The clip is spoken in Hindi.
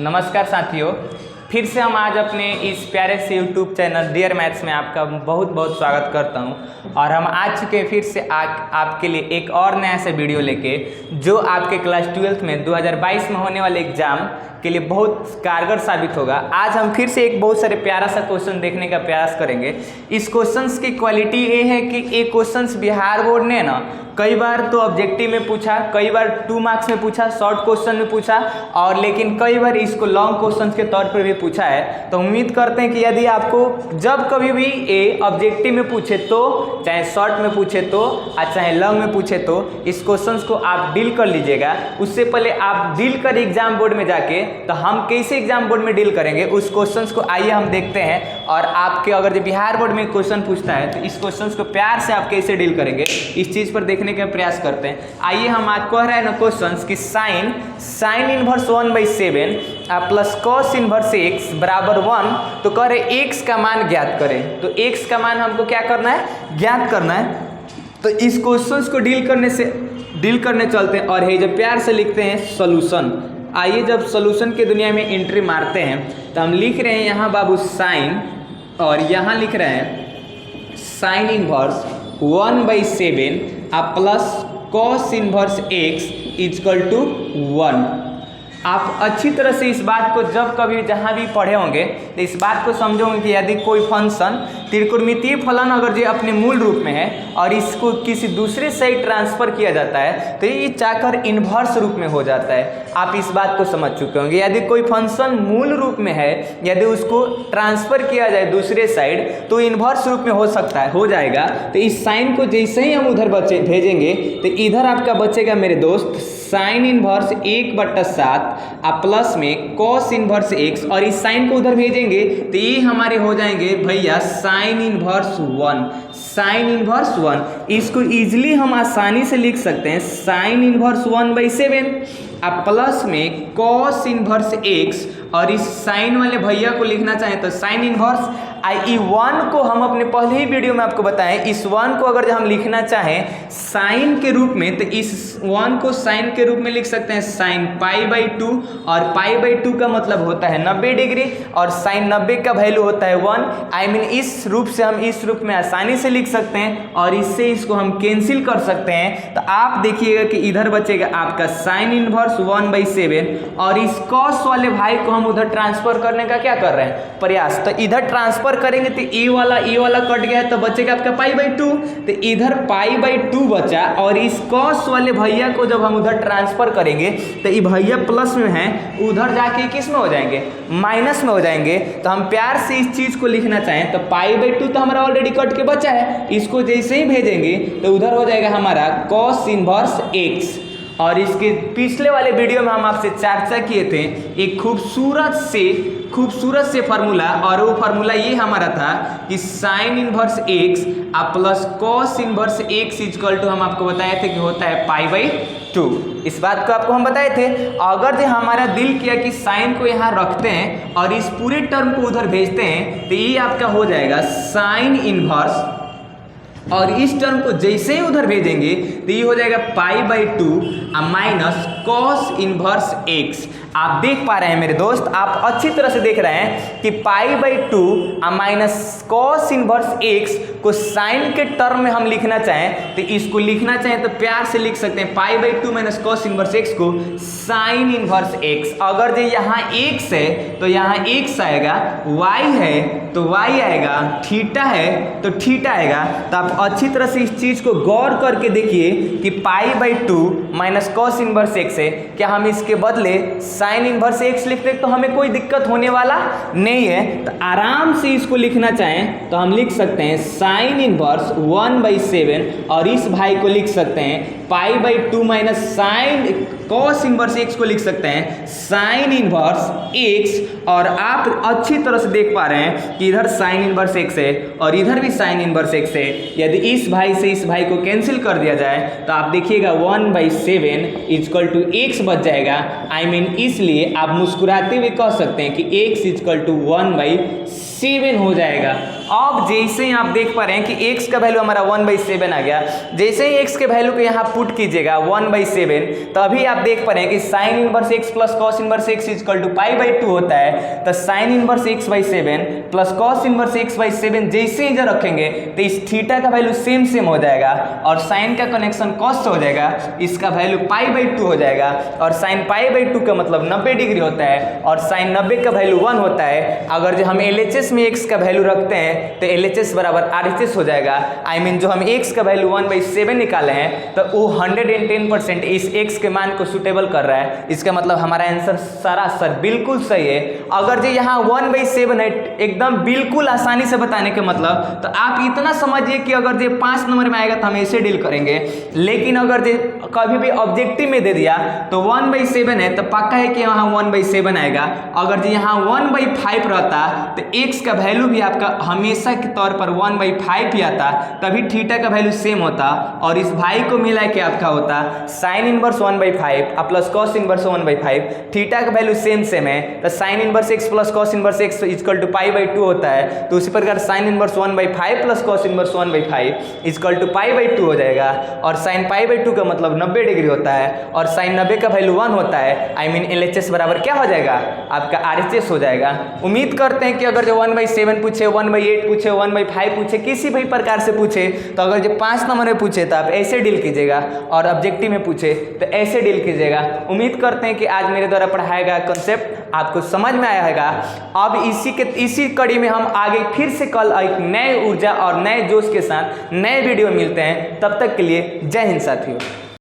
नमस्कार साथियों, फिर से हम आज अपने इस प्यारे से यूट्यूब चैनल डियर मैथ्स में आपका बहुत बहुत स्वागत करता हूं। और हम आ चुके हैं फिर से आपके लिए एक और नया सा वीडियो लेके, जो आपके क्लास 12th में 2022 में होने वाले एग्जाम के लिए बहुत कारगर साबित होगा। आज हम फिर से एक बहुत सारे प्यारा सा क्वेश्चन देखने का प्रयास करेंगे। इस क्वेश्चंस की क्वालिटी ये है कि ये क्वेश्चंस बिहार बोर्ड ने ना कई बार तो ऑब्जेक्टिव में पूछा, कई बार 2 मार्क्स में पूछा, शॉर्ट क्वेश्चन में पूछा, और लेकिन कई बार इसको लॉन्ग क्वेश्चन के तौर पर भी पूछा है। तो उम्मीद करते हैं कि यदि आपको जब कभी भी ये ऑब्जेक्टिव में पूछे तो, चाहे शॉर्ट में पूछे तो, और चाहे लॉन्ग में पूछे तो, इस क्वेश्चन को आप डील कर लीजिएगा। उससे पहले आप डील कर एग्जाम बोर्ड में जाके, तो हम कैसे एग्जाम बोर्ड में डील करेंगे उस क्वेश्चन को आइए हम देखते हैं। और आपके अगर जो बिहार बोर्ड में क्वेश्चन पूछता है तो इस क्वेश्चन को प्यार से आप कैसे डील करेंगे, इस चीज़ पर देखने का प्रयास करते हैं। आइए हम आज कह रहे हैं ना क्वेश्चन कि sine inverse 1/7 plus cos inverse x बराबर 1, तो कह रहे x का मान ज्ञात करें। तो x का मान हमको क्या करना है, ज्ञात करना है। तो इस क्वेश्चन को डील करने चलते हैं और ये जब प्यार से लिखते हैं सोल्यूशन। आइए जब सोल्यूशन की दुनिया में एंट्री मारते हैं तो हम लिख रहे हैं यहाँ बाबू साइन, और यहाँ लिख रहे हैं sine inverse 1/7 plus cos inverse x equal to 1। आप अच्छी तरह से इस बात को जब कभी जहाँ भी पढ़े होंगे तो इस बात को समझोगे कि यदि कोई फंक्शन त्रिकोणमितीय फलन अगर जो अपने मूल रूप में है और इसको किसी दूसरे साइड ट्रांसफर किया जाता है तो ये चाहकर इन्वर्स रूप में हो जाता है। आप इस बात को समझ चुके होंगे। यदि कोई फंक्शन मूल रूप में है, यदि उसको ट्रांसफर किया जाए दूसरे साइड तो इन्वर्स रूप में हो सकता है, हो जाएगा। तो इस साइन को जैसे ही हम उधर भेजेंगे तो इधर आपका बचेगा मेरे दोस्त साइन इनवर्स 1/7 प्लस में कॉस इनवर्स x, और इस साइन को उधर भेजेंगे तो ये हमारे हो जाएंगे भैया साइन इनवर्स 1। साइन इनवर्स 1 इसको इजीली हम आसानी से लिख सकते हैं साइन इनवर्स 1/7 प्लस में कॉस इनवर्स x, और इस साइन वाले भैया को लिखना चाहें तो साइन इनवर्स आई 1 को हम अपने पहले ही वीडियो में आपको बताएं, इस 1 को अगर हम लिखना चाहें साइन के रूप में तो इस 1 को साइन के रूप में लिख सकते हैं साइन π/2, और π/2 का मतलब होता है 90 डिग्री, और साइन 90 का वैल्यू होता है 1। इस रूप से हम इस रूप में आसानी से लिख सकते हैं, और इससे इसको हम कैंसिल कर सकते हैं। तो आप देखिएगा कि इधर बचेगा आपका साइन इनवर्स 1/7, और इस कॉस वाले भाई को हम उधर ट्रांसफर करने का क्या कर रहे हैं, प्रयास। तो इधर ट्रांसफर करेंगे तो ये वाला कट गया तो बचेगा आपका π/2, तो इधर π/2 बचा, और इस कॉस वाले भैया को जब हम उधर ट्रांसफर करेंगे तो ये भैया प्लस में है, उधर जाके किस में हो जाएंगे, माइनस में हो जाएंगे। तो हम प्यार से इस चीज को लिखना चाहें तो π/2 तो हमारा ऑलरेडी कट के बचा है, इसको जैसे ही भेजेंगे तो उधर हो जाएगा हमारा कॉस इनवर्स x। और इसके पिछले वाले वीडियो में हम आपसे चर्चा किए थे एक खूबसूरत से फार्मूला, और वो फार्मूला ये हमारा था कि sine inverse x plus cos inverse x equal to, हम आपको बताए थे कि होता है π/2। इस बात को आपको हम बताए थे। अगर हमारा दिल किया कि साइन को यहाँ रखते हैं और इस पूरे टर्म को उधर भेजते हैं तो ये आपका हो जाएगा साइन इनवर्स, और इस टर्म को जैसे ही उधर भेजेंगे तो ये हो जाएगा π/2 माइनस कॉस इनवर्स x। आप देख पा रहे हैं मेरे दोस्त, आप अच्छी तरह से देख रहे हैं कि π/2 माइनस कॉस इनवर्स x को साइन के टर्म में हम लिखना चाहें तो इसको लिखना चाहें तो प्यार से लिख सकते हैं π/2 माइनस कॉस इनवर्स x को साइन इनवर्स x। अगर जो यहाँ x है तो यहाँ x आएगा, y है तो y आएगा, थीटा है तो थीटा आएगा। तो आप अच्छी तरह से इस चीज को गौर करके देखिए कि π/2 माइनस कॉस इनवर्स x है, क्या हम इसके बदले साइन इनवर्स x लिखते तो हमें कोई दिक्कत होने वाला नहीं है। तो आराम से इसको लिखना चाहें तो हम लिख सकते हैं साइन इनवर्स 1/7, और इस भाई को लिख सकते हैं π/2 minus sine cos inverse x को लिख सकते हैं साइन इनवर्स x। और आप अच्छी तरह से देख पा रहे हैं कि इधर साइन इनवर्स x है और इधर भी साइन इनवर्स x है। यदि इस भाई से इस भाई को कैंसिल कर दिया जाए तो आप देखिएगा 1/7 इक्वल टू x बच जाएगा। इसलिए आप मुस्कुराते हुए कह सकते हैं कि x इक्वल टू 1/7 7 हो जाएगा। अब जैसे ही आप देख पा रहे हैं कि x का वैल्यू हमारा 1/7 आ गया, जैसे ही x के वैल्यू को यहाँ पुट कीजिएगा 1/7, तभी आप देख पा रहे हैं कि sine inverse x plus cos inverse x equal to π/2 होता है। तो sine inverse x/7 plus cos inverse x/7 जैसे ही जब रखेंगे तो इस थीटा का वैल्यू सेम हो जाएगा और साइन का कनेक्शन कॉस से हो जाएगा, इसका वैल्यू π/2 हो जाएगा और साइन π/2 का मतलब 90 डिग्री होता है और साइन 90 का वैल्यू 1 होता है। अगर जो हम LHS में x का वैल्यू रखते हैं तो LHS बराबर RHS हो जाएगा। आई मीन जो हम x का वैल्यू 1/7 निकाले हैं तो वो 110% इस x के मान को सुटेबल कर रहा है। इसका मतलब हमारा आंसर सरासर बिल्कुल सही है। अगर जो यहाँ 1/7 है एकदम बिल्कुल आसानी से बताने के मतलब, तो आप इतना समझिए कि अगर ये 5 नंबर में आएगा तो हम ऐसे डील करेंगे, लेकिन अगर ये कभी भी ऑब्जेक्टिव में दे दिया तो 1/7 है तो पक्का है कि यहाँ 1/7 आएगा। अगर जो यहाँ 1/5 रहता तो x का वैल्यू भी आपका हमेशा के तौर पर 1/5 ही आता, तभी थीटा का वैल्यू सेम होता और इस भाई को मिला के आपका होता sine inverse 1/5 plus cos inverse 1/5। Theta का वैल्यू सेम है तो sine inverse x plus cos inverse x equal to π/2 होता है। तो उसी प्रकार sine inverse 1/5 plus cos inverse 1/5 equal to π/2 हो जाएगा और साइन π/2 का मतलब 90 डिग्री होता है और साइन 90 का वैल्यू 1 होता है। आई मीन LHS बराबर क्या हो जाएगा, आपका RHS हो जाएगा। उम्मीद करते हैं कि अगर जो 1/7 पूछे, 1/8 पूछे, 1/5 पूछे, किसी भी प्रकार से पूछे तो अगर जो 5 नंबर में पूछे तो आप ऐसे डील कीजिएगा और ऑब्जेक्टिव में पूछे तो ऐसे डील कीजिएगा। उम्मीद करते हैं कि आज मेरे द्वारा पढ़ाया गया कंसेप्ट आपको समझ में आया होगा। अब इसी कड़ी में हम आगे फिर से कल एक नए ऊर्जा और नए जोश के साथ नए वीडियो मिलते हैं। तब तक के लिए जय हिंद साथियों।